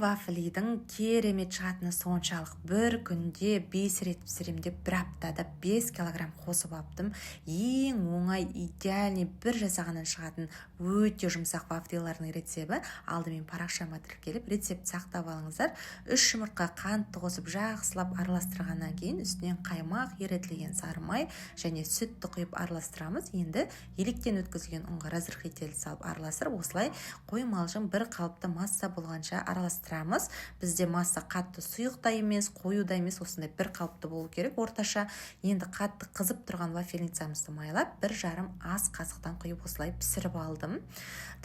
вафлидің керемет шығатыны соншалық. Бір күнде 5 рет пісірем деп бір аптада 5 килограмм қосып аптым. Ең оңай, идеальный бір жасағаннан шығатын өте жұмсақ вафлилардың рецебі. Алдымен парақшама тіркеліп, рецепт сақтап алыңыздар. 3 жұмыртқа қантты қосып жақсылап араластырғаннан кейін үстінен қаймақ, еретілген сары май және сүтті құйып араластырамыз. Енді електен өткізілген ұнға разрыхлитель салып араластырып, осылай қоймалжың бір қалыпты масса болғанша араластырамыз. Бізде масса қатты сұйық та емес, қою да емес, осындай бір қалыпты болу керек орташа. Енді қатты қызып тұрған вафельницамызды майлап, 1,5 ас қасықтан құйып осылай пісіріп алдым.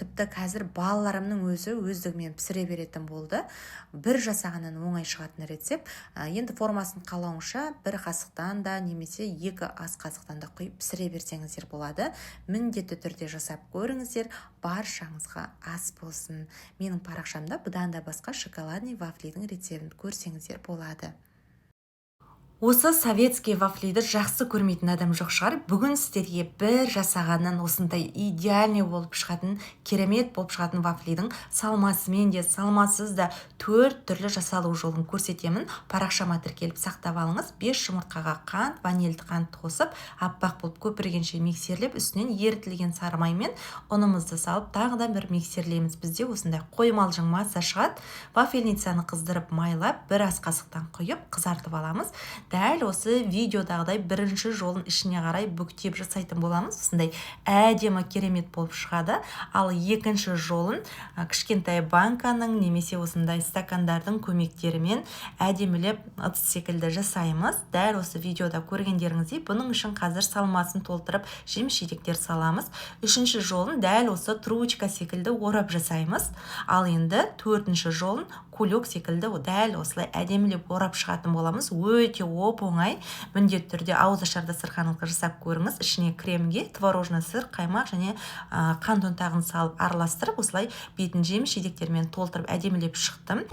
Тіпті қазір балаларымның өзі өздігімен пісіре беретін болды. Бір жасағаннан оңай шығатын рецепт. Енді формасын қалауынша 1 қасықтан да немесе 2 ас қасықтан да құйып пісіре берсеңіздер болады. Міндетті түрде жасап көріңіздер, баршаңызға ас болсын. Менің парақшамда бұдан да басқа шоколадный вафлидің рецебін көрсеңіздер болады. Осы советский вафлиді жақсы көрмейтін адам жоқ шығар. Бүгін сіздерге бір жасағаннан осындай идеальный болып шығатын, керемет болып шығатын вафлидің салмасымен де, салмасыз да 4 түрлі жасалу жолын көрсетемін. Парақшама тіркеліп сақтап алыңыз. 5 жұмыртқаға қант, ванильді қант қосып, аппақ болып көпіргенше миксерлеп, үстінен ерітілген сары май мен ұнымызды салып, тағы да бір миксерлейміз. Бізде осындай қоймалжың масса шығады. Вафельницаны қыздырып майлап, 1 ас қасықтан құйып, қызартып аламыз. Дәл осы видеодағыдай бірінші жолын ішіне қарай бүктеп жасайтын боламыз. Осындай әдемі керемет болып шығады. Ал екінші жолын кішкентай банканың немесе осындай стакандардың көмектерімен әдемілеп ыдыс секілді жасаймыз. Дәл осы видеода көргендеріңіздей, бұның үшін қазір салмасын толтырып жеміс-жидектер саламыз. Үшінші жолын дәл осы трубочка секілді орап жасаймыз. Ал енді төртінші жолын кулек секілді дәл осылай әдемілеп орап шығатын боламыз. Өте оп-оңай. Міндетті түрде ауызашарда сырқаңызға жасап көріңіз. Ішіне кремге творожный сыр, қаймақ және қант ұнтағын салып араластырып, осылай бетін жеміс-жидектермен толтырып әдемілеп шықтым.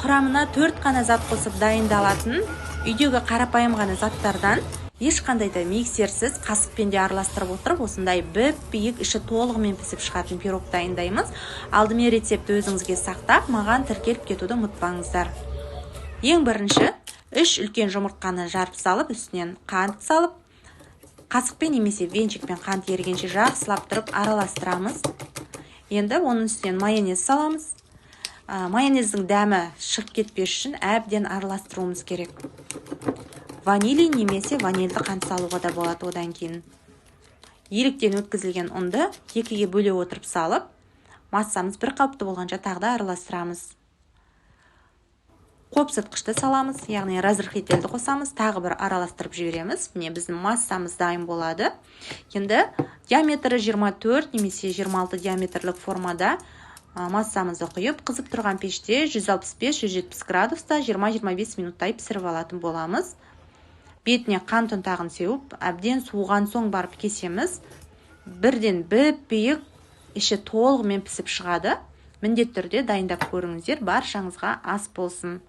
Құрамына 4 қана зат қосып дайындалатын, үйдегі қарапайым ғана заттардан ешқандай да миксерсіз қасықпен де араластырып отырып, осындай биік іші толығымен пісіп шығатын пирог дайындаймыз. Алдымен рецепті өзіңізге сақтап, маған тіркеліп кетуді ұмытпаңыздар. Ең бірінші 3 үлкен жұмыртқаны жарып салып, үстінен қант салып, қасықпен немесе венчикпен қант ерігенше жақсылап тұрып араластырамыз. Енді оның үстінен майонез саламыз. Майонездің дәмі шығып кетпес үшін әбден араластыруымыз керек. Ванилий немесе ванильді қант салуға да болады одан кейін. Еліктен өткізілген ұнды екіге бөле отырып салып, массамыз бір қалыпты болғанша тағы да араластырамыз. Қопсытқышты саламыз, яғни разрыхлительді қосамыз, тағы бір араластырып жібереміз. Міне біздің массамыз дайын болады. Енді диаметрі 24 немесе 26 диаметрлік формада массамызды құйып, қызып тұрған пеште 165-170 градуста 20-25 минуттай пісіріп алатын боламыз. Бетіне қант ұнтағын сеуіп, әбден суыған соң барып кесеміз. Бірден биік, іші толығымен пісіп шығады. Міндетті түрде дайындап көріңіздер, баршаңызға ас болсын.